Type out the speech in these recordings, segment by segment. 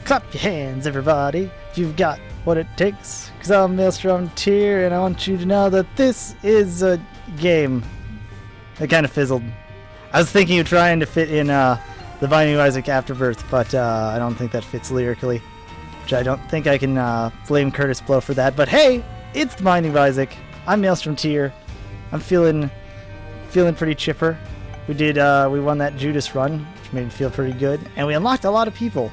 Clap your hands, everybody, if you've got what it takes. Because I'm MaelstromTier, and I want you to know that this is a game. It kind of fizzled. I was thinking of trying to fit in the Binding of Isaac Afterbirth, but I don't think that fits lyrically. Which I don't think I can blame Curtis Blow for that. But hey, it's the Binding of Isaac. I'm MaelstromTier. I'm feeling pretty chipper. We won that Judas run, which made me feel pretty good. And we unlocked a lot of people.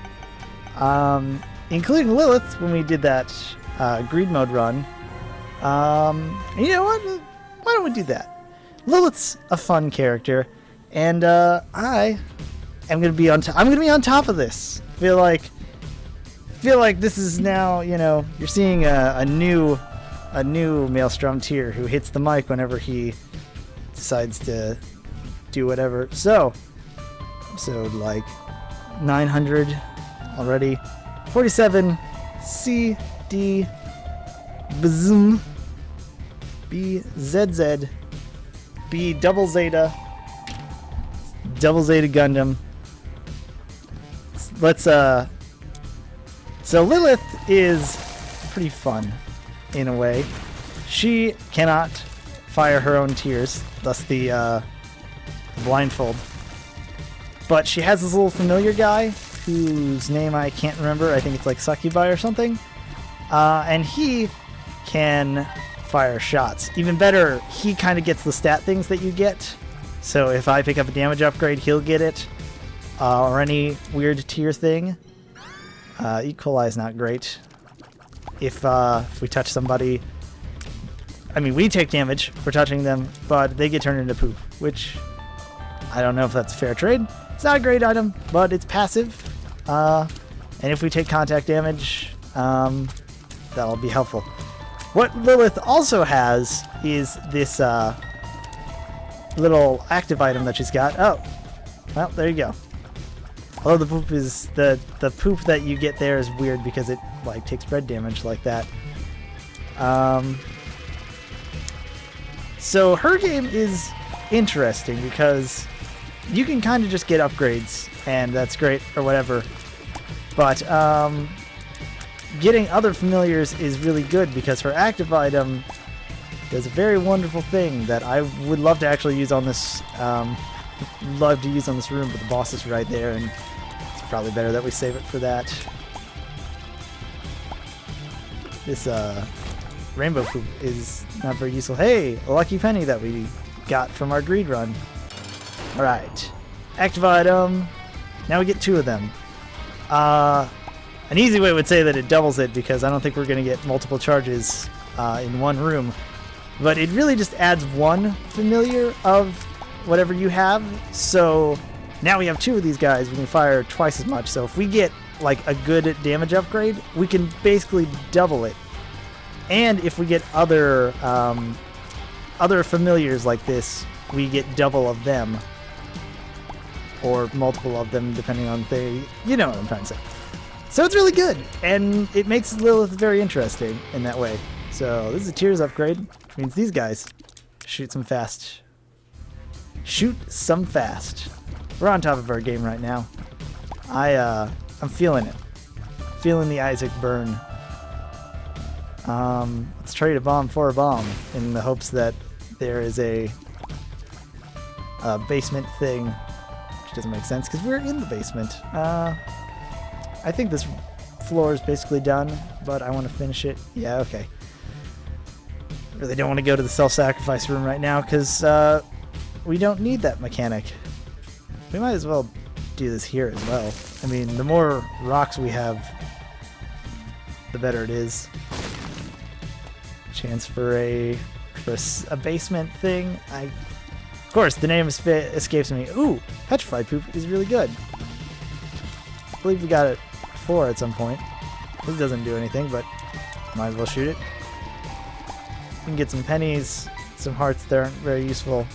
Including Lilith when we did that greed mode run. And you know what? Why don't we do that? Lilith's a fun character, and I am gonna be on. I'm gonna be on top of this. Feel like this is now. You know, you're seeing a new MaelstromTier who hits the mic whenever he decides to do whatever. So, episode like 900 already. 47 C D BZZM BZZM B double Zeta Gundam. Let's so Lilith is pretty fun in a way. She cannot fire her own tears, thus the blindfold. But she has this little familiar guy whose name I can't remember. I think it's like Succubi or something. And he can fire shots. Even better, he kind of gets the stat things that you get. So if I pick up a damage upgrade, he'll get it. Or any weird tier thing. E. coli is not great. If we touch somebody... I mean, we take damage for touching them, but they get turned into poop, which I don't know if that's a fair trade. It's not a great item, but it's passive. And if we take contact damage, that'll be helpful. What Lilith also has is this little active item that she's got. Oh, well, there you go. Although the poop is the poop that you get there is weird because it like takes bread damage like that. So her game is interesting because you can kind of just get upgrades, and that's great or whatever. But getting other familiars is really good because her active item does a very wonderful thing that I would love to actually use on this. Love to use on this room, but the boss is right there, and it's probably better that we save it for that. This rainbow poop is not very useful. Hey, a lucky penny that we got from our greed run. Alright. Active item. Now we get 2 of them. An easy way would say that it doubles it because I don't think we're going to get multiple charges in one room. But it really just adds 1 familiar of whatever you have. So now we have 2 of these guys. We can fire twice as much. So if we get like a good damage upgrade, we can basically double it. And if we get other familiars like this, we get double of them. Or multiple of them, depending on you know what I'm trying to say. So it's really good, and it makes Lilith very interesting in that way. So this is a tiers upgrade, which means these guys shoot some fast. Shoot some fast. We're on top of our game right now. I'm feeling it. Feeling the Isaac burn. Let's trade a bomb for a bomb in the hopes that there is a basement thing. Doesn't make sense because we're in the basement. I think this floor is basically done, but I want to finish it. Yeah, okay. Really don't want to go to the self-sacrifice room right now because we don't need that mechanic. We might as well do this here as well. I mean, the more rocks we have, the better it is. Chance for a basement thing. Of course, the name escapes me. Ooh, petrified poop is really good. I believe we got it before at some point. This doesn't do anything, but might as well shoot it. We can get some pennies, some hearts that aren't very useful.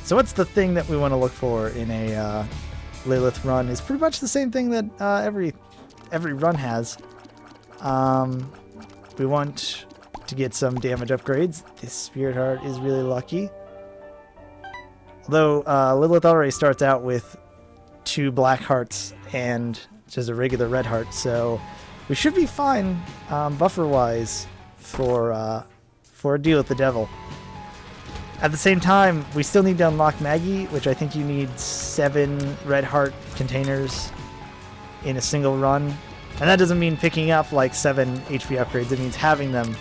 So what's the thing that we want to look for in a Lilith run? Is pretty much the same thing that every run has. We want to get some damage upgrades. This Spirit Heart is really lucky. Although Lilith already starts out with 2 black hearts and just a regular red heart, so we should be fine buffer-wise for a deal with the devil. At the same time, we still need to unlock Maggie, which I think you need 7 red heart containers in a single run. And that doesn't mean picking up like 7 HP upgrades, it means having them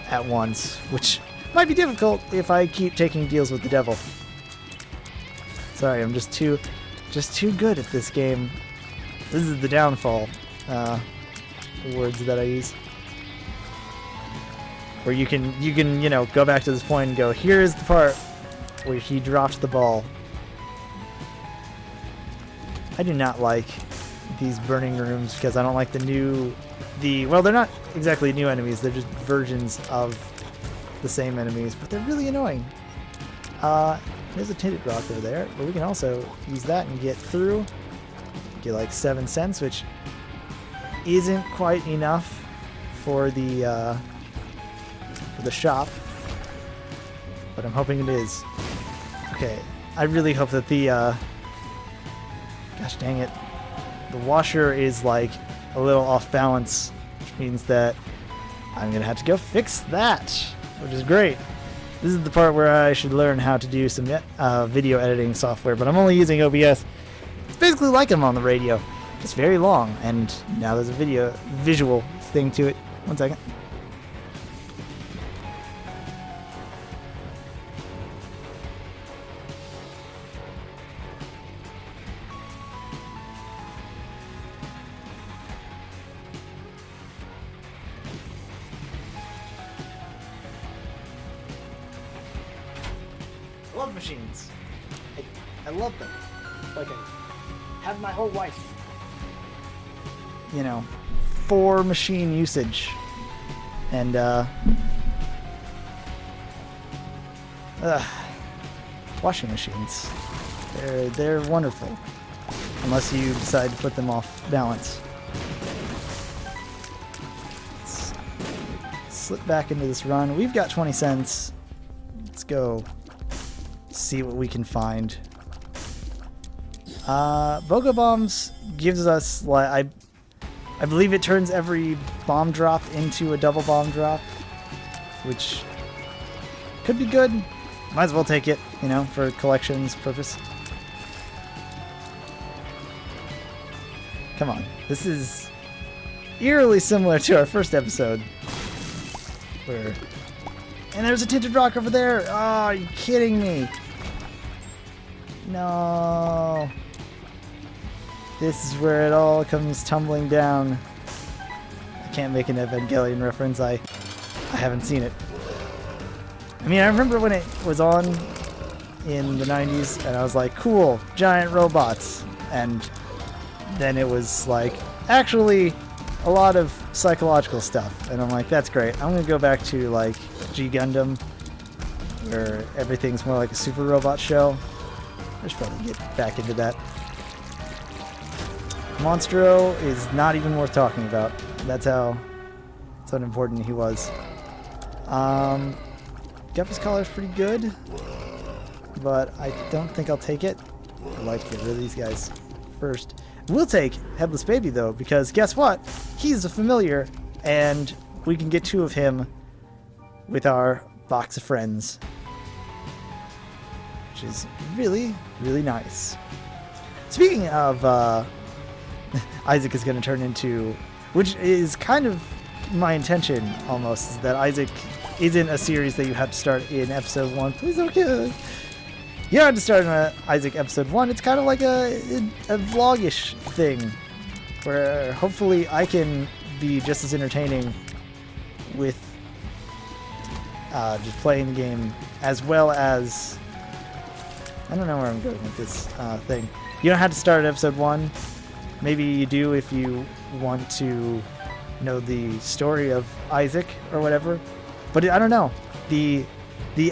at once, which might be difficult if I keep taking deals with the devil. Sorry, I'm just too good at this game. This is the downfall. Words that I use. Where you can, you know, go back to this point and go, here's the part where he dropped the ball. I do not like these burning rooms because I don't like well, they're not exactly new enemies, they're just versions of the same enemies, but they're really annoying. There's a tinted rock over there, but we can also use that and get through. Get like 7 cents, which isn't quite enough for the shop, but I'm hoping it is. Okay, I really hope that gosh dang it, the washer is like a little off balance, which means that I'm gonna have to go fix that, which is great. This is the part where I should learn how to do some video editing software, but I'm only using OBS. It's basically like I'm on the radio. It's very long, and now there's a visual thing to it. One second. I love machines. I love them. It's like I have my whole life. You know, for machine usage. And washing machines. They're wonderful. Unless you decide to put them off balance. Let's slip back into this run. We've got 20 cents. Let's go see what we can find. Bogo Bombs gives us, like, I believe it turns every bomb drop into a double bomb drop, which could be good. Might as well take it, you know, for collections purpose. Come on. This is eerily similar to our first episode. And there's a tinted rock over there! Oh, are you kidding me? No. This is where it all comes tumbling down. I can't make an Evangelion reference. I haven't seen it. I mean, I remember when it was on in the 90s, and I was like, cool, giant robots. And then it was like, actually, a lot of psychological stuff. And I'm like, that's great. I'm going to go back to, like, G Gundam, where everything's more like a super robot show. I should probably get back into that. Monstro is not even worth talking about. That's how unimportant he was. Guppi's collar is pretty good, but I don't think I'll take it. I'd like to get rid of these guys first. We'll take Headless Baby, though, because guess what? He's a familiar, and we can get 2 of him with our box of friends, which is really, really nice. Speaking of Isaac is going to turn into, which is kind of my intention almost, is that Isaac isn't a series that you have to start in episode 1. Please don't kill it. You don't have to start in Isaac episode 1. It's kind of like a vlogish thing where hopefully I can be just as entertaining with just playing the game, as well as, I don't know where I'm going with this thing. You don't have to start at episode 1. Maybe you do if you want to know the story of Isaac or whatever. But I don't know. The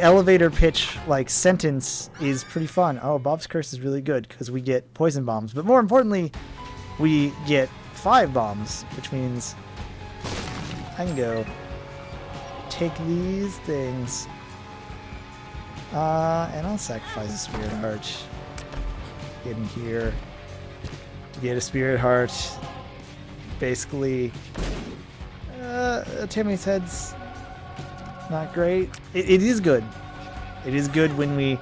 elevator pitch, like, sentence is pretty fun. Oh, Bob's Curse is really good because we get poison bombs. But more importantly, we get 5 bombs, which means I can go take these things. And I'll sacrifice a Spirit Heart in here. get a spirit heart. Basically, Tammy's head's not great. It is good. It is good when we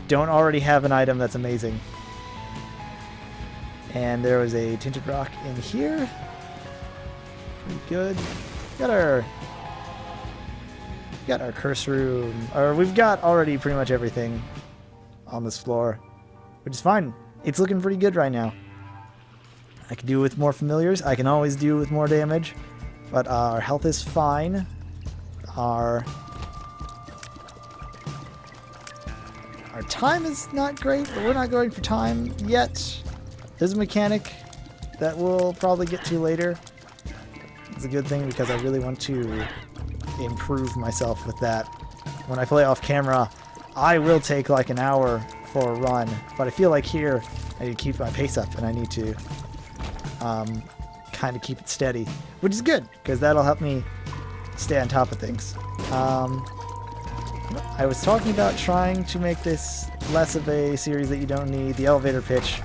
don't already have an item that's amazing. And there was a tinted rock in here. Pretty good. Got our curse room, or we've got already pretty much everything on this floor, which is fine. It's looking pretty good right now. I can do with more familiars. I can always do with more damage, but our health is fine. Our time is not great, but we're not going for time yet. There's a mechanic that we'll probably get to later. It's a good thing because I really want to improve myself with that. When I play off camera, I will take like an hour for a run, but I feel like here I need to keep my pace up and I need to kind of keep it steady, which is good because that'll help me stay on top of things. I was talking about trying to make this less of a series that you don't need. The elevator pitch.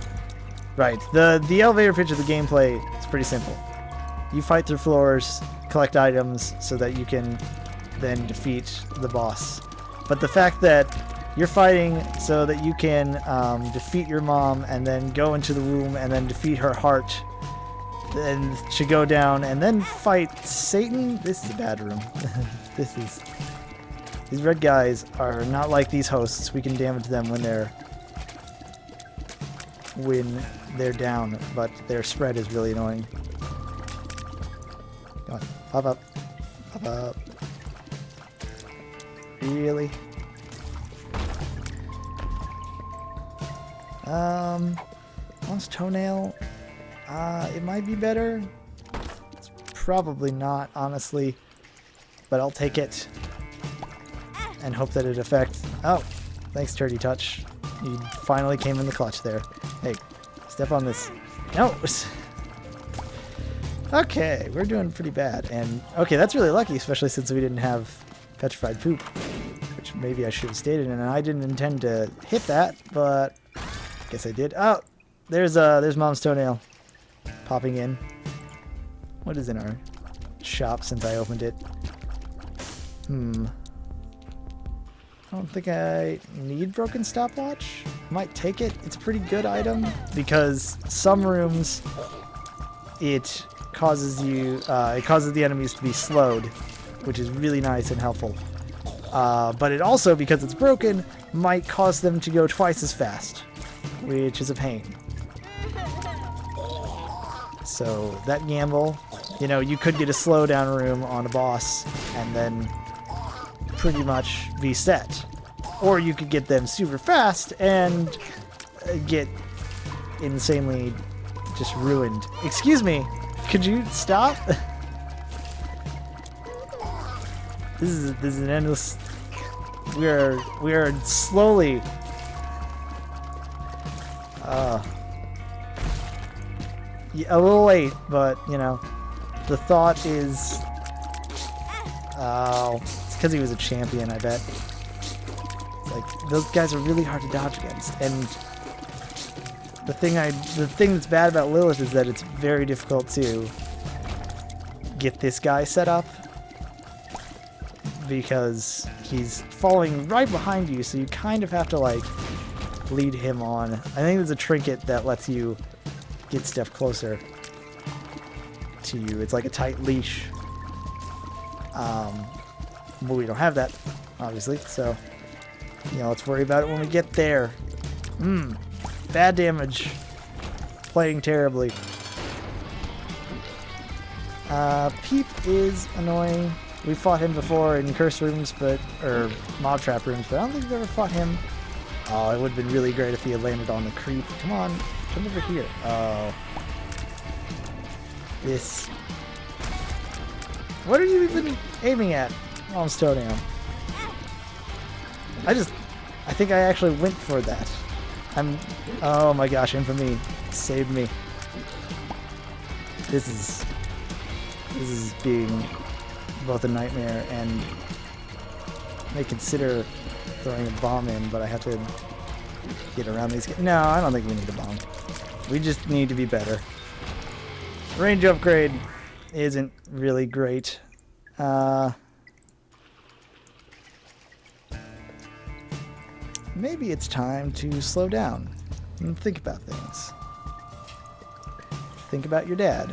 Right, the elevator pitch of the gameplay is pretty simple. You fight through floors, collect items so that you can then defeat the boss. But the fact that you're fighting so that you can defeat your mom and then go into the womb and then defeat her heart, then to go down and then fight Satan. This is a bad room. These red guys are not like these hosts. We can damage them when they're down, but their spread is really annoying. Come on, pop up. Pop up. Really? Mom's toenail. It might be better. It's probably not, honestly. But I'll take it. And hope that it affects. Oh, thanks, Turdy Touch. You finally came in the clutch there. Hey, step on this. No! Okay, we're doing pretty bad. And, okay, that's really lucky, especially since we didn't have petrified poop. Which maybe I should have stated, and I didn't intend to hit that, but I guess I did. Oh, there's Mom's toenail popping in. What is in our shop since I opened it? I don't think I need broken stopwatch. Might take it. It's a pretty good item because some rooms it causes the enemies to be slowed, which is really nice and helpful. But it also, because it's broken, might cause them to go twice as fast, which is a pain. So that gamble, you could get a slowdown room on a boss and then pretty much be set. Or you could get them super fast and get insanely just ruined. Excuse me, could you stop? This is an endless. We are slowly. Yeah, a little late, but the thought is. Oh, it's because he was a champion, I bet. It's like those guys are really hard to dodge against, and the thing that's bad about Lilith is that it's very difficult to get this guy set up because he's following right behind you, so you kind of have to lead him on. I think there's a trinket that lets you get stuff closer to you. It's like a tight leash. But we don't have that, obviously, so let's worry about it when we get there. Bad damage. Playing terribly. Peep is annoying. We fought him before in curse rooms, or mob trap rooms, but I don't think we've ever fought him. Oh, it would have been really great if he had landed on the creep. Come on, come over here. Oh. This. What are you even aiming at? Mom's toenail. I think I actually went for that. Oh my gosh, infamy saved me. This is being both a nightmare and I consider throwing a bomb in, but I have to get around these guys. No, I don't think we need a bomb. We just need to be better. Range upgrade isn't really great. Maybe it's time to slow down and think about things. Think about your dad.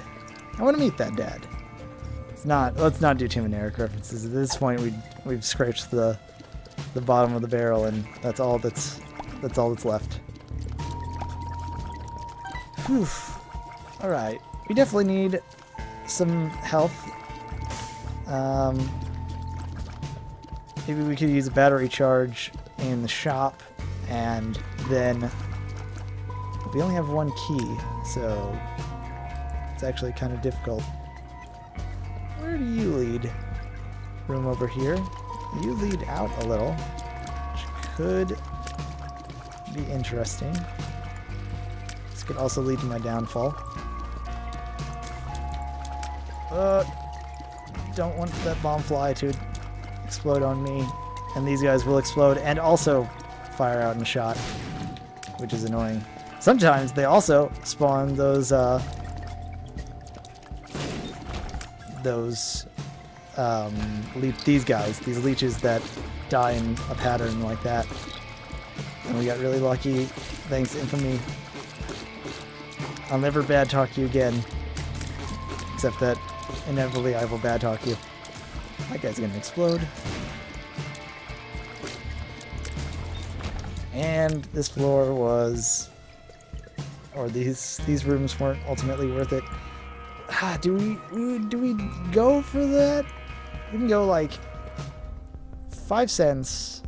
I want to meet that dad. Let's not do Tim and Eric references. At this point, we've scratched the bottom of the barrel, and that's all that's left. Whew. All right, we definitely need some health. Maybe we could use a battery charge in the shop, and then we only have one key, so it's actually kind of difficult. Where do you lead? Room over here. You lead out a little, which could be interesting. This could also lead to my downfall. Don't want that bomb fly to explode on me, and these guys will explode and also fire out in a shot, which is annoying. Sometimes they also spawn these guys, these leeches that die in a pattern like that. And we got really lucky. Thanks, Infamy. I'll never bad talk you again. Except that inevitably I will bad talk you. That guy's gonna explode. And this floor was, or these rooms weren't ultimately worth it. Do we go for that? We can go like 5 cents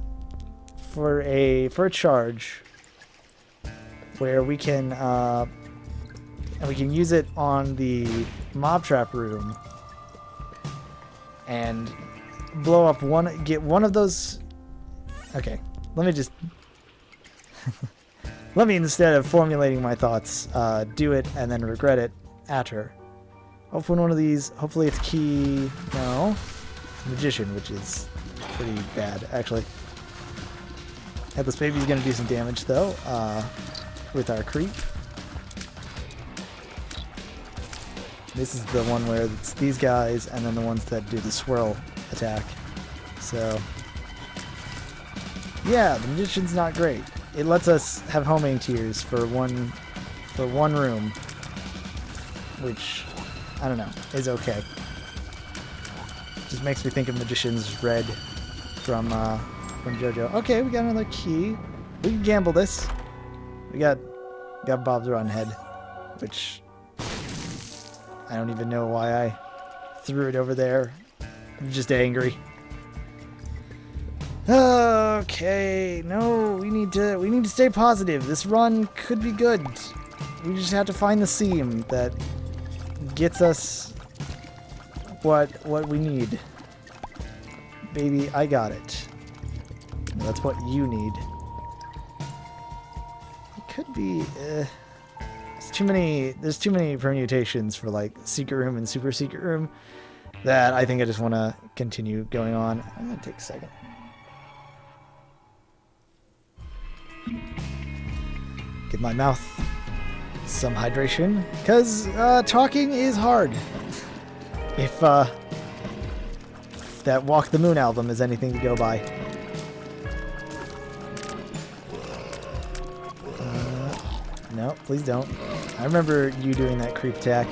for a charge, where we can and we can use it on the mob trap room and blow up get one of those. Okay, let me just let me, instead of formulating my thoughts, do it and then regret it after. Open one of these. Hopefully it's key. No. Magician, which is pretty bad, actually. Headless Baby's going to do some damage, though, with our creep. This is the one where it's these guys and then the ones that do the swirl attack. So, yeah, the Magician's not great. It lets us have homing tiers for one room, which, I don't know, is okay. Just makes me think of Magician's Red from JoJo. Okay, we got another key. We can gamble this. We got Bob's Rotten Head, which I don't even know why I threw it over there. I'm just angry. Okay, no, we need to stay positive. This run could be good. We just have to find the seam that gets us what we need. Baby, I got it. That's what you need. It could be there's too many permutations for like secret room and super secret room that I think I just want to continue going on. I'm going to take a second. Give my mouth some hydration, because talking is hard. If that Walk the Moon album is anything to go by. No, please don't. I remember you doing that creep attack.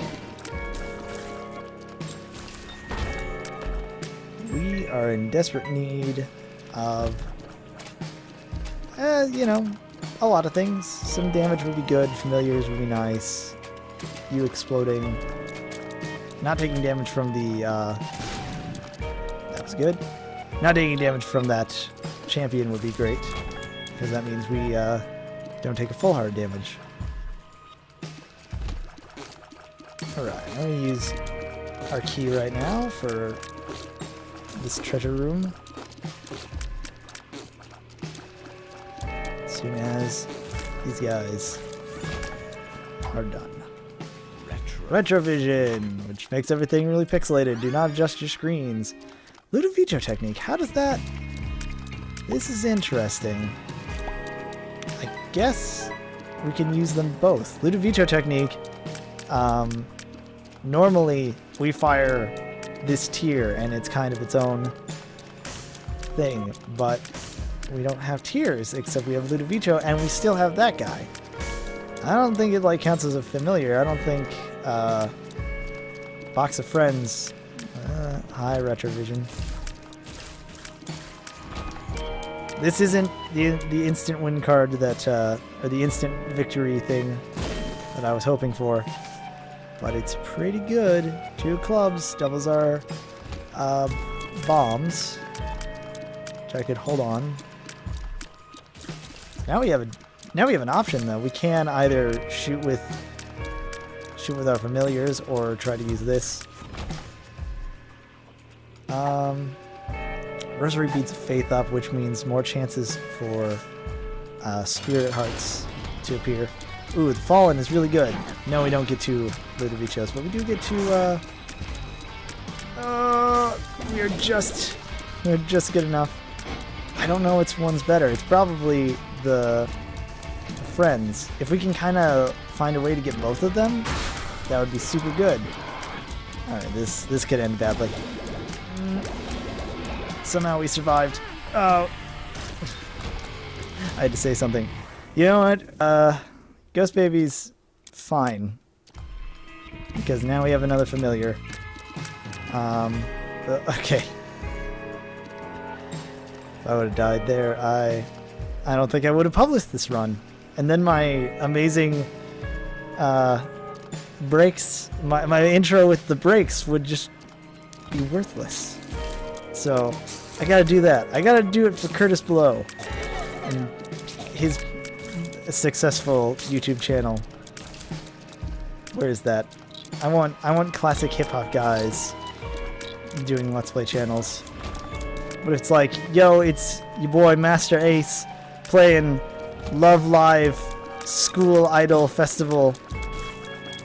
We are in desperate need of, you know, a lot of things. Some damage would be good. Familiars would be nice. You exploding. Not taking damage from the, that was good. Not taking damage from that champion would be great, because that means we don't take a full hard damage. Alright, I'm going to use our key right now for this treasure room. As soon as these guys are done. Retrovision, which makes everything really pixelated. Do not adjust your screens. Ludovico technique, how does that... This is interesting. I guess we can use them both. Ludovico technique, normally we fire this tier and it's kind of its own thing, but we don't have tiers except we have Ludovico and we still have that guy. I don't think it like counts as a familiar. I don't think Box of Friends. Hi, Retrovision. This isn't the instant win card that or the instant victory thing that I was hoping for, but it's pretty good. 2 clubs doubles our bombs, which I could hold on. Now we have an option though. We can either shoot with our familiars or try to use this. Rosary Beads of Faith up, which means more chances for Spirit Hearts to appear. Ooh, the Fallen is really good. No, we don't get 2 Ludovicos, but we do get 2. We're just good enough. I don't know which one's better. It's probably the friends. If we can kind of find a way to get both of them, that would be super good. All right, this could end badly. Somehow we survived. Oh, I had to say something. You know what? Ghost Baby's fine because now we have another familiar. Okay. If I would have died there, I don't think I would have published this run. And then my amazing breaks, my intro with the breaks would just be worthless. So I gotta do that. I gotta do it for Curtis Blow and his successful YouTube channel. Where is that? I want classic hip hop guys doing Let's Play channels. But it's like, yo, it's your boy Master Ace playing Love Live School Idol Festival.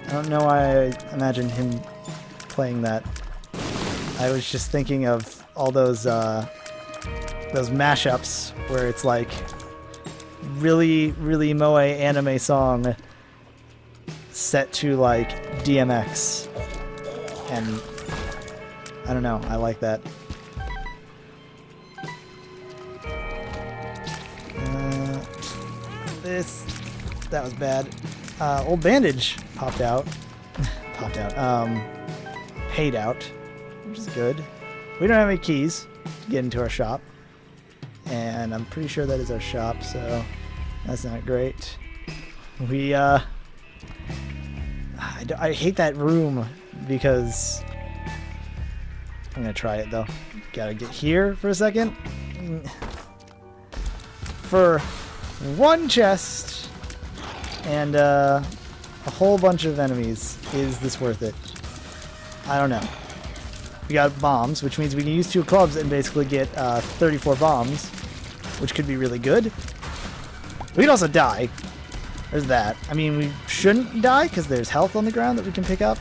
I don't know why I imagine him playing that. I was just thinking of all those mashups where it's like really moe anime song set to like DMX, and I don't know, I like that. That was bad. Old bandage popped out. Paid out, which is good. We don't have any keys to get into our shop, and I'm pretty sure that is our shop, so that's not great. We I hate that room because I'm gonna try it though. Gotta get here for a second. For one chest and a whole bunch of enemies, is this worth it? I don't know. We got bombs, which means we can use 2 clubs and basically get 34 bombs, which could be really good. We could also die. There's that. I mean, we shouldn't die because there's health on the ground that we can pick up.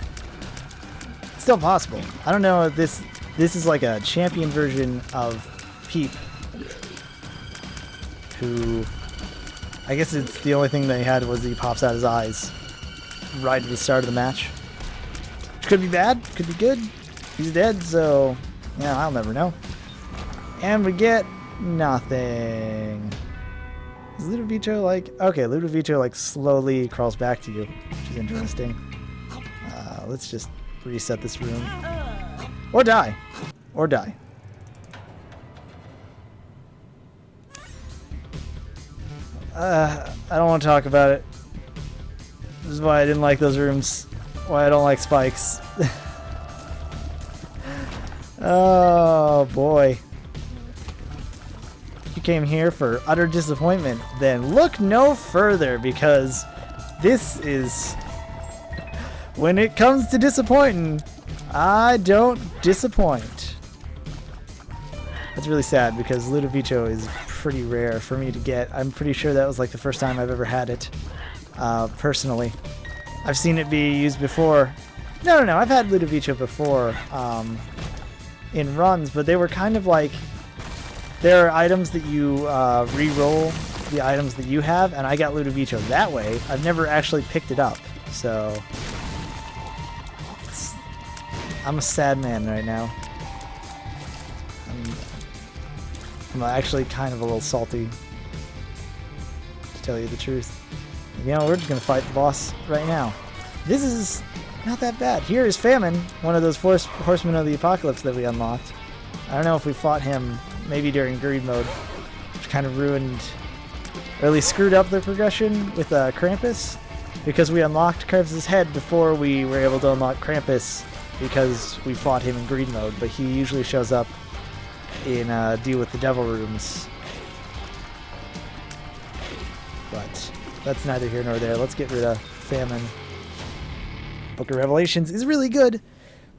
It's still possible. I don't know if this is like a champion version of Peep, who I guess it's the only thing they had was he pops out his eyes right at the start of the match. Which could be bad, could be good. He's dead, so yeah, I'll never know. And we get nothing. Is Ludovico like... Okay, Ludovico like slowly crawls back to you, which is interesting. Let's just reset this room. Or die. Or die. I don't want to talk about it. This is why I didn't like those rooms. Why I don't like spikes. Oh boy. If you came here for utter disappointment, then look no further, because this is... When it comes to disappointing, I don't disappoint. That's really sad because Ludovico is pretty rare for me to get. I'm pretty sure that was like the first time I've ever had it, personally. I've seen it be used before. No, I've had Ludovico before in runs, but they were kind of like... There are items that you re-roll the items that you have, and I got Ludovico that way. I've never actually picked it up, so I'm a sad man right now. I'm actually kind of a little salty, to tell you the truth. You know, we're just gonna fight the boss right now. This is not that bad. Here is Famine, one of those horsemen of the apocalypse that we unlocked. I don't know if we fought him maybe during greed mode, which kind of ruined, or at least screwed up the progression with Krampus, because we unlocked Krampus' head before we were able to unlock Krampus because we fought him in greed mode, but he usually shows up in Deal with the Devil rooms. But that's neither here nor there. Let's get rid of Famine. Book of Revelations is really good.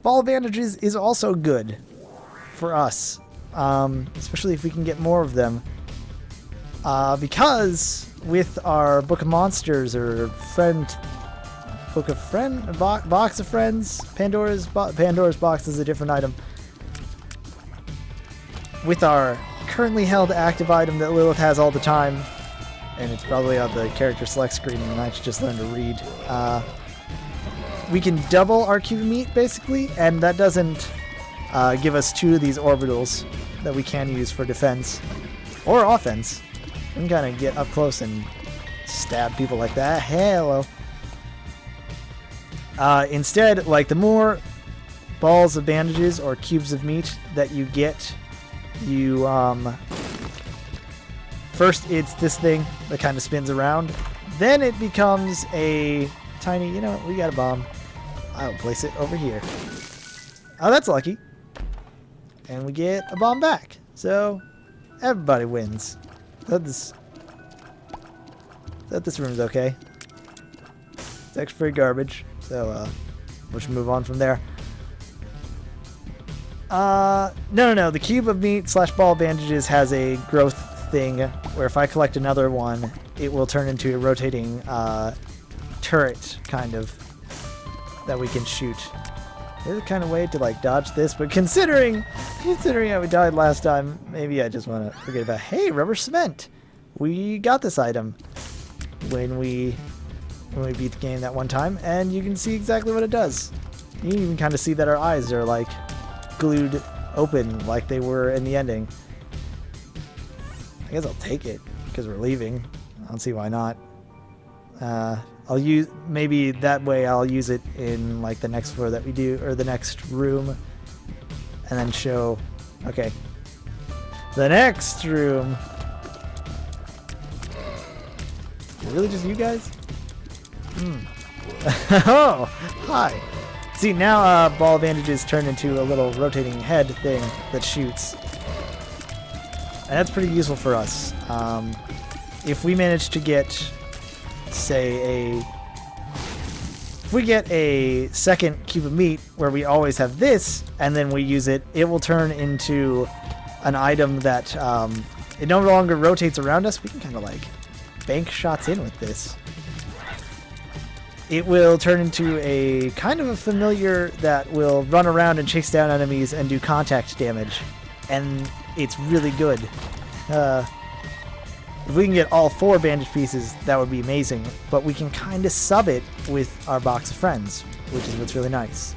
Ball of Bandages is also good for us, especially if we can get more of them. Because with our Book of Monsters or Box of Friends, Pandora's Box is a different item. With our currently held active item that Lilith has all the time, and it's probably on the character select screen, and I should just learn to read. We can double our cube of meat, basically, and that doesn't give us 2 of these orbitals that we can use for defense or offense. We can kind of get up close and stab people like that. Hello. Instead, like, the more balls of bandages or cubes of meat that you get, you first it's this thing that kind of spins around, then it becomes a tiny, you know, we got a bomb, I'll place it over here. Oh, that's lucky. And we get a bomb back, so everybody wins. That this room's okay. It's actually pretty garbage, so we'll just move on from there. No. The cube of meat / ball bandages has a growth thing where if I collect another one, it will turn into a rotating turret, kind of, that we can shoot. There's a kind of way to like dodge this, but considering how we died last time, maybe I just want to forget about. Hey, rubber cement. We got this item when we beat the game that one time, and you can see exactly what it does. You can even kind of see that our eyes are like glued open like they were in the ending. I guess I'll take it because we're leaving. I don't see why not. I'll use, maybe that way I'll use it in like the next floor that we do, or the next room, and then show, okay, the next room. Is it really just you guys? Oh, hi. See, now ball of bandages turn into a little rotating head thing that shoots. And that's pretty useful for us. If we manage to get, say, if we get a second cube of meat where we always have this, and then we use it, it will turn into an item that it no longer rotates around us. We can kind of like bank shots in with this. It will turn into a kind of a familiar that will run around and chase down enemies and do contact damage. And it's really good. If we can get all 4 bandage pieces, that would be amazing. But we can kind of sub it with our box of friends, which is what's really nice.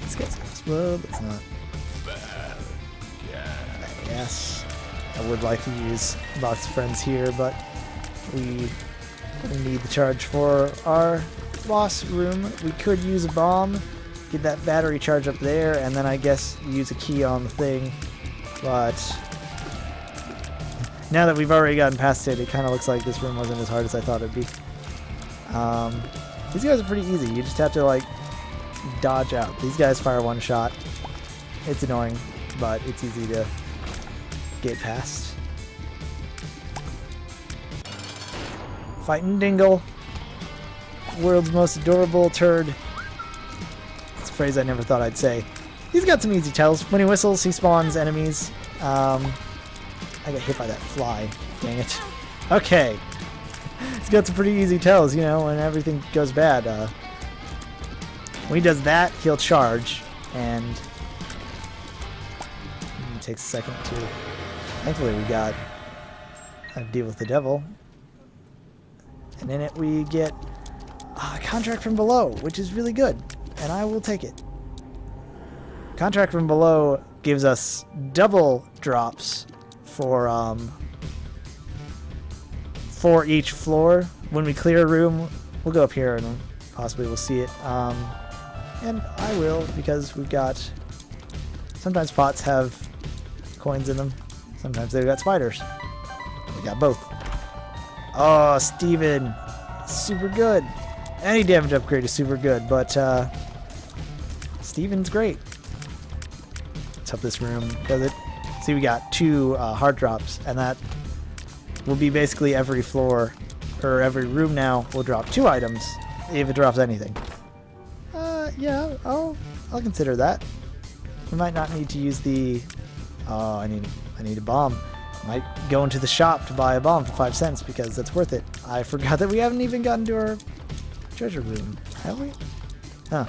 Let's get some explode. Let's not. Yes, I would like to use box of friends here, but we need the charge for our boss room. We could use a bomb, get that battery charge up there, and then I guess use a key on the thing. But now that we've already gotten past it, it kind of looks like this room wasn't as hard as I thought it'd be. These guys are pretty easy. You just have to like dodge out. These guys fire one shot. It's annoying, but it's easy to get past. Fighting Dingle. World's most adorable turd. It's a phrase I never thought I'd say. He's got some easy tells. When he whistles, he spawns enemies. I got hit by that fly. Dang it. Okay. He's got some pretty easy tells, you know, when everything goes bad. When he does that, he'll charge, and it takes a second to... Thankfully we got a Deal with the Devil. And in it we get a contract from below, which is really good. And I will take it. Contract from below gives us double drops for each floor. When we clear a room, we'll go up here and possibly we'll see it. And I will, because we've got... Sometimes pots have coins in them. Sometimes they've got spiders. We got both. Oh, Steven. Super good. Any damage upgrade is super good, but Steven's great. Let's hope this room does it. See, we got 2 hard drops, and that will be basically every floor, or every room now will drop 2 items, if it drops anything. Yeah, I'll consider that. We might not need to use the... Oh, I need a bomb. Might go into the shop to buy a bomb for 5 cents because that's worth it. I forgot that we haven't even gotten to our treasure room. Have we? Huh.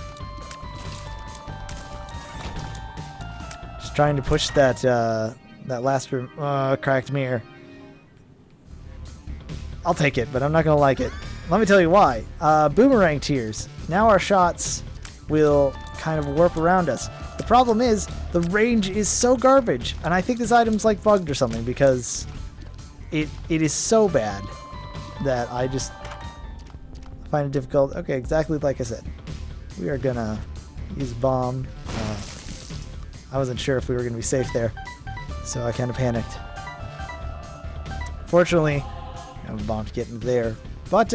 Just trying to push that that last room. Cracked mirror. I'll take it, but I'm not gonna like it. Let me tell you why. Boomerang tiers. Now our shots will kind of warp around us. The problem is, the range is so garbage, and I think this item's like bugged or something because it is so bad that I just find it difficult. Okay, exactly like I said. We are gonna use a bomb. I wasn't sure if we were gonna be safe there, so I kind of panicked. Fortunately, I have a bomb to get into there, but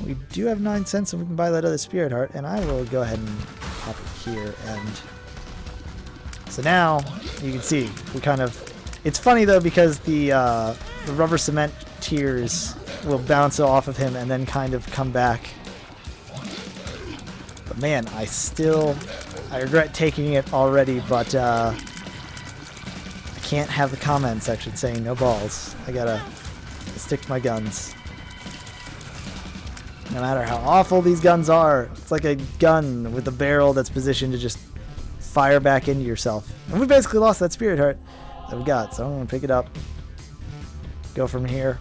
we do have 9 cents, and we can buy that other spirit heart, and I will go ahead and pop it here. And so now you can see we kind of... It's funny though because the rubber cement tiers will bounce off of him and then kind of come back. But man, I regret taking it already, but I can't have the comment section saying no balls. I gotta stick to my guns. No matter how awful these guns are, it's like a gun with a barrel that's positioned to just fire back into yourself. And we basically lost that spirit heart that we got, so I'm going to pick it up. Go from here.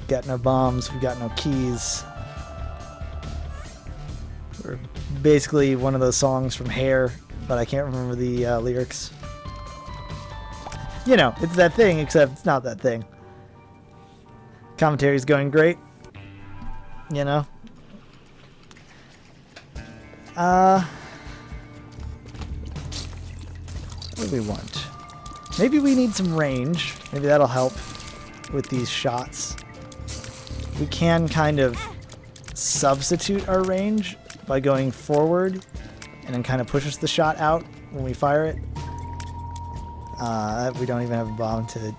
Got no bombs, we got no keys. We're basically one of those songs from Hair, but I can't remember the lyrics. You know, it's that thing, except it's not that thing. Commentary's going great. You know? What do we want? Maybe we need some range. Maybe that'll help with these shots. We can kind of substitute our range by going forward and then kind of pushes the shot out when we fire it. We don't even have a bomb to...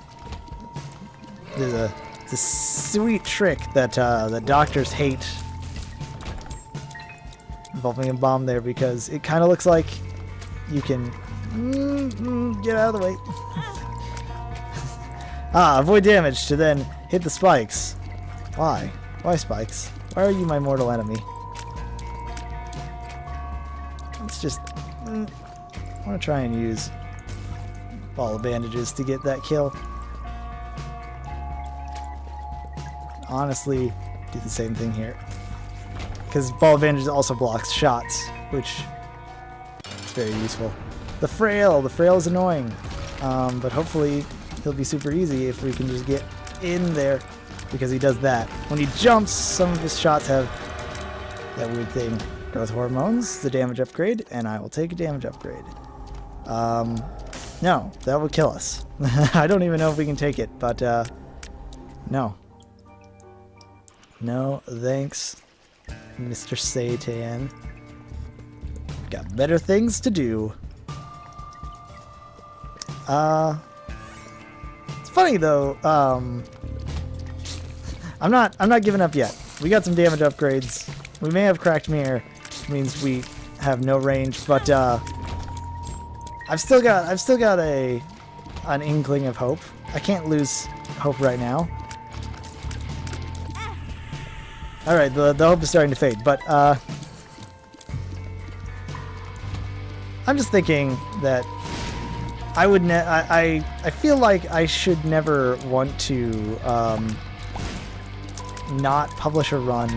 There's a sweet trick that the doctors hate involving a bomb there because it kind of looks like you can get out of the way. Avoid damage to then hit the spikes. Why? Why spikes? Why are you my mortal enemy? Let's just... I want to try and use ball of bandages to get that kill. Honestly, do the same thing here. Because ball of bandages also blocks shots, which is very useful. The frail is annoying. But hopefully he'll be super easy if we can just get in there. Because he does that. When he jumps, some of his shots have that weird thing. Growth hormones, the damage upgrade, and I will take a damage upgrade. No, that would kill us. I don't even know if we can take it, but no. No, thanks, Mr. Satan. Got better things to do. It's funny though. I'm not giving up yet. We got some damage upgrades. We may have cracked mirror, which means we have no range, but I've still got an inkling of hope. I can't lose hope right now. All right, the hope is starting to fade, but I'm just thinking that I would I feel like I should never want to not publish a run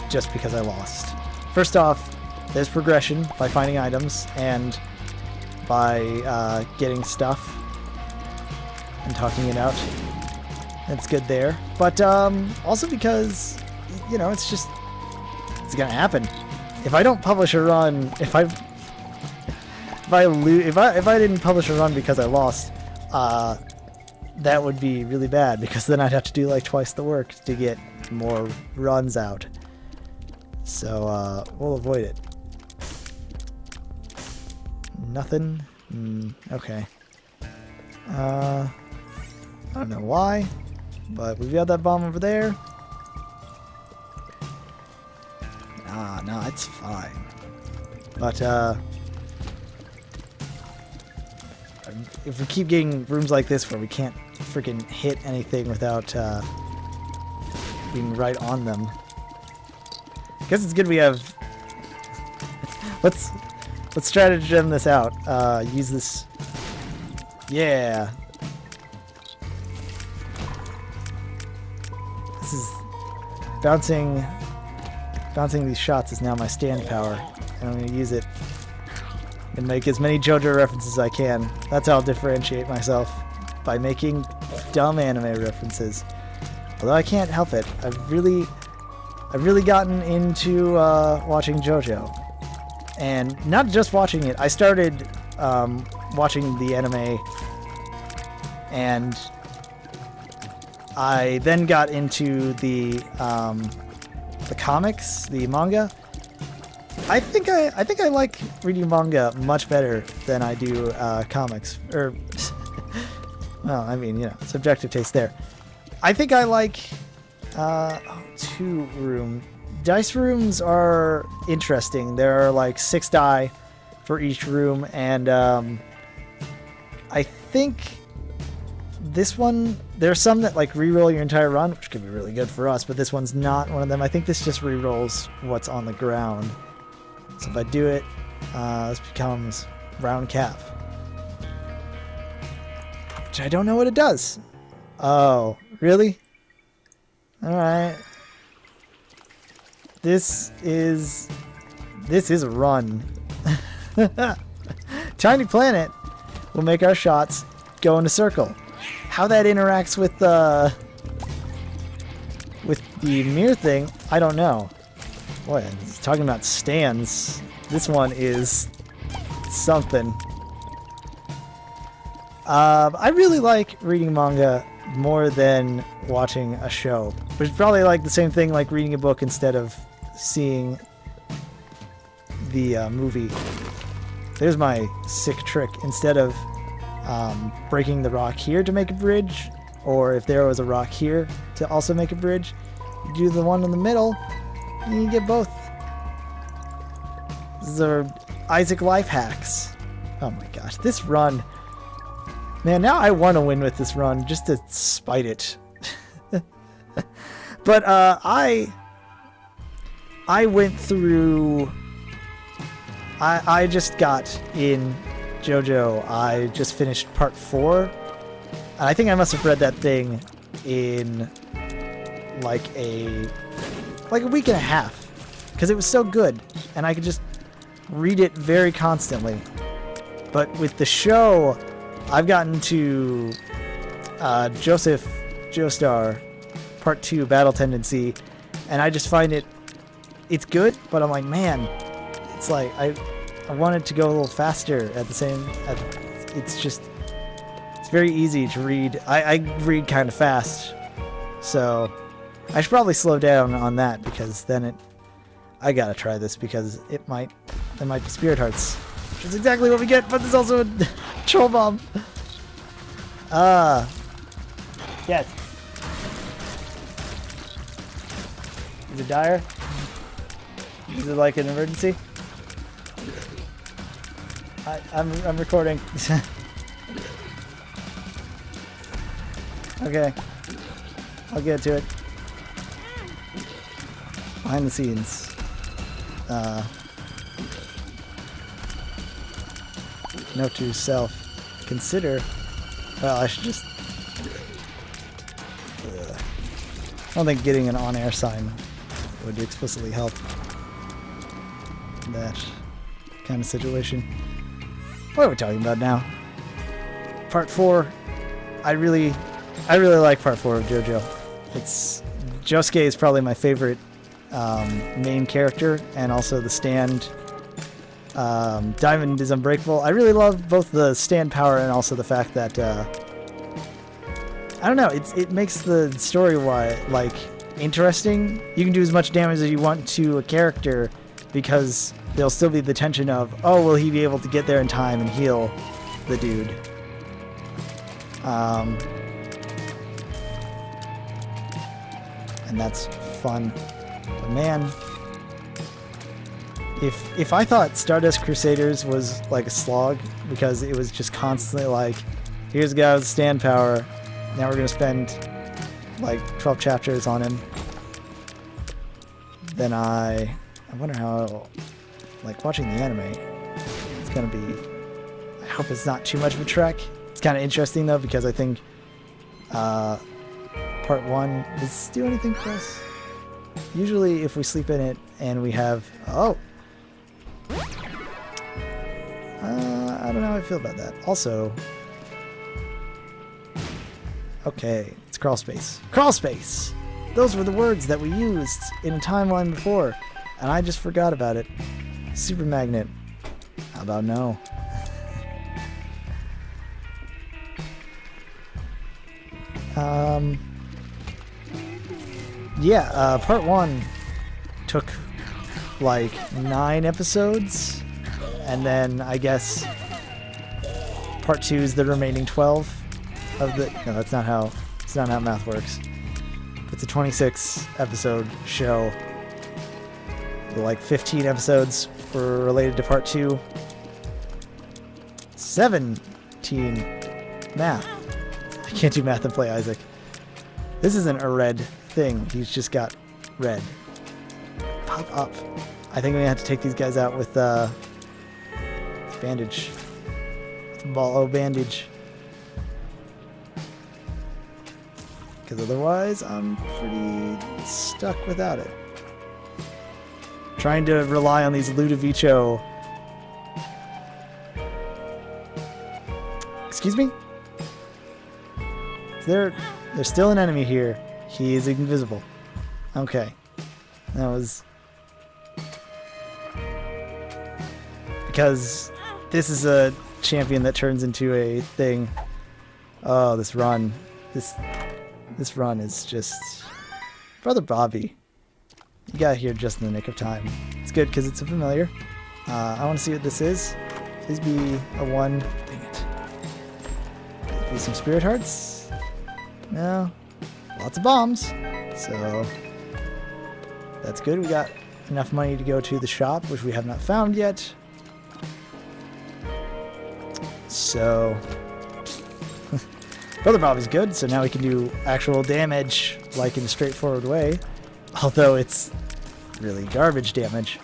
just because I lost. First off, there's progression by finding items and by getting stuff and talking it out. That's good there. But also because, you know, it's gonna happen. If I don't publish a run, if I didn't publish a run because I lost, that would be really bad, because then I'd have to do like twice the work to get more runs out. So we'll avoid it. Nothing. Okay. I don't know why, but we've got that bomb over there. No, it's fine. But if we keep getting rooms like this where we can't freaking hit anything without being right on them, I guess it's good we have. Let's stratagem this out. Use this. Yeah. This is bouncing these shots is now my stand power, and I'm going to use it and make as many JoJo references as I can. That's how I'll differentiate myself, by making dumb anime references. Although I can't help it. I've really gotten into watching JoJo, and not just watching it. I started watching the anime, and I then got into the comics, the manga. I think I like reading manga much better than I do comics. Or, well, I mean, you know, subjective taste there. I think I like 2-room. Dice rooms are interesting. There are like 6 die for each room, and I think this one, there's some that like re-roll your entire run, which could be really good for us, but this one's not one of them. I think this just re-rolls what's on the ground. So if I do it, this becomes round calf, which I don't know what it does. Oh, really? Alright. This is a run. Tiny planet will make our shots go in a circle. How that interacts with the mirror thing, I don't know. Boy, it's talking about stands. This one is something. I really like reading manga more than watching a show, which is probably like the same thing like reading a book instead of seeing the movie. There's my sick trick. Instead of breaking the rock here to make a bridge, or if there was a rock here to also make a bridge, you do the one in the middle and you get both. These are Isaac life hacks. Oh my gosh, this run, man, now I want to win with this run just to spite it. But I went through, I just got in JoJo. I just finished part 4. I think I must have read that thing in like a week and a half, because it was so good and I could just read it very constantly. But with the show, I've gotten to Joseph Joestar part 2, Battle Tendency, and I just find it's good, but I'm like, man, it's like I want it to go a little faster at the same. It's very easy to read. I read kind of fast, so I should probably slow down on that, because then I gotta try this, because there might be spirit hearts, which is exactly what we get. But there's also a troll bomb. Yes. Is it dire? Is it like an emergency? I'm recording. Okay. I'll get to it. Behind the scenes. Note to self. consider... Well, I should just... I don't think getting an on-air sign would explicitly help that kind of situation. What are we talking about now? Part 4. I really like Part 4 of JoJo. Josuke is probably my favorite main character, and also the stand. Diamond is unbreakable. I really love both the stand power and also the fact that I don't know. It makes the story like interesting. You can do as much damage as you want to a character because there'll still be the tension of, oh, will he be able to get there in time and heal the dude? And that's fun. But man, if I thought Stardust Crusaders was like a slog because it was just constantly like, here's a guy with stand power. Now we're going to spend like 12 chapters on him. Then I wonder how, like watching the anime, it's going to be, I hope it's not too much of a trek. It's kind of interesting though because I think part 1, does this do anything for us? Usually if we sleep in it and we have, I don't know how I feel about that. Also, okay, it's crawl space. Crawl space! Those were the words that we used in a timeline before, and I just forgot about it. Super magnet. How about no? Yeah, part 1 took like 9 episodes, and then I guess part 2 is the remaining 12 of the... No, that's not how math works. It's a 26 episode show. Like 15 episodes were related to part 2. 17 math. I can't do math and play Isaac. This isn't a red thing. He's just got red. Pop up. I think we have to take these guys out with bandage. Ball bandage. Because otherwise I'm pretty stuck without it. Trying to rely on these Ludovico. Excuse me? There's still an enemy here. He is invisible. Okay. That was... Because this is a champion that turns into a thing. Oh, this run. This run is just... Brother Bobby. You got here just in the nick of time. It's good because it's a familiar. I want to see what this is. Please be a 1. Dang it. Be some spirit hearts. No. Lots of bombs. So that's good. We got enough money to go to the shop, which we have not found yet. So Brother Bobby's good, so now we can do actual damage like in a straightforward way. Although it's really garbage damage.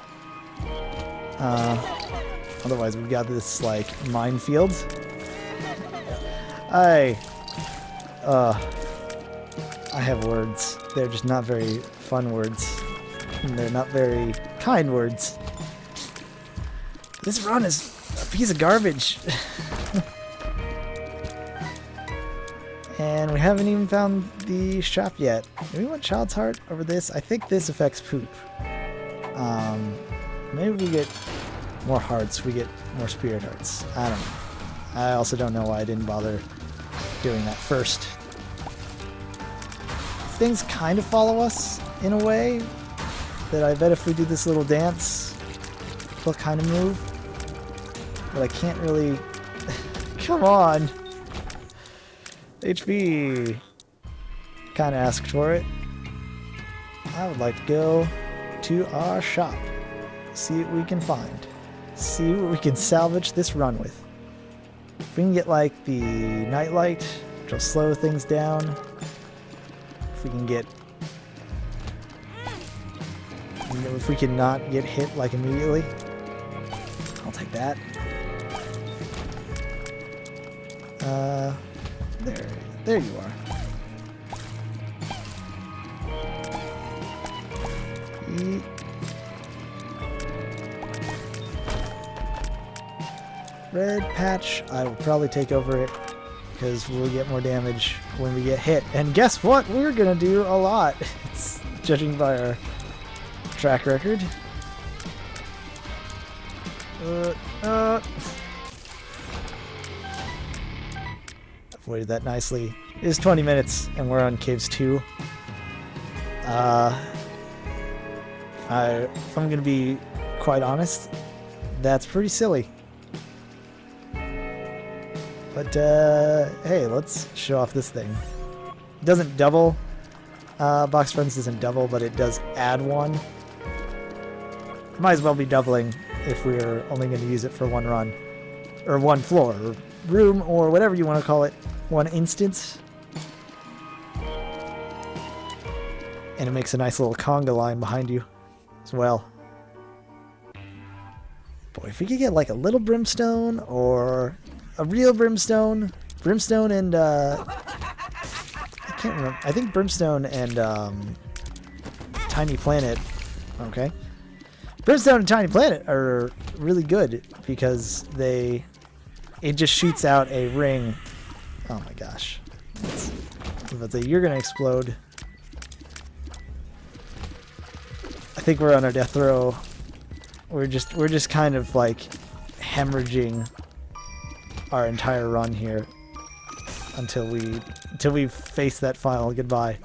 Otherwise we've got this like minefield. I have words. They're just not very fun words. And they're not very kind words. This run is a piece of garbage. And we haven't even found the shop yet. Do we want Child's Heart over this? I think this affects poop. Maybe we get more hearts, we get more spirit hearts. I don't know. I also don't know why I didn't bother doing that first. Things kind of follow us in a way that I bet if we do this little dance, they'll kind of move. But I can't really... Come on! HP kind of asked for it. I would like to go to our shop, see what we can find, see what we can salvage this run with. If we can get like the nightlight, which will slow things down. If we can get, if we can not get hit like immediately, I'll take that. There you are. Yeet. Red patch, I will probably take over it because we'll get more damage when we get hit. And guess what? We're gonna do a lot. It's judging by our track record. Avoided that nicely. It is 20 minutes and we're on Caves 2. If I'm gonna be quite honest, that's pretty silly. But hey, let's show off this thing. It doesn't double. Box Friends doesn't double, but it does add one. Might as well be doubling if we're only going to use it for one run. Or one floor, or room, or whatever you want to call it. One instance. And it makes a nice little conga line behind you as well. Boy, if we could get like a little brimstone or a real brimstone. Brimstone and I can't remember. I think brimstone and Tiny Planet. Okay. Brimstone and Tiny Planet are really good because it just shoots out a ring. Oh my gosh. You're gonna explode. I think we're on our death row. We're just kind of like hemorrhaging our entire run here until we face that final goodbye.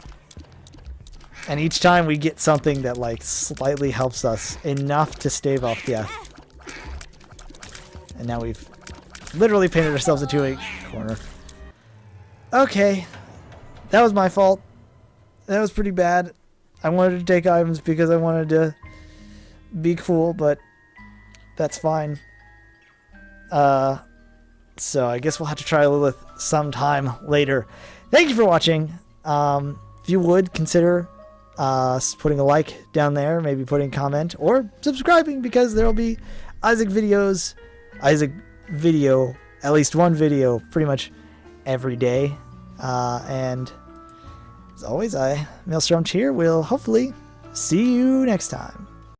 And each time we get something that like slightly helps us enough to stave off death. And now we've literally painted ourselves into a corner. Okay. That was my fault. That was pretty bad. I wanted to take items because I wanted to be cool, but that's fine. So I guess we'll have to try Lilith sometime later. Thank you for watching. If you would consider putting a like down there, maybe putting a comment, or subscribing because there will be Isaac video, at least one video, pretty much every day. And as always, MaelstromTier will hopefully see you next time.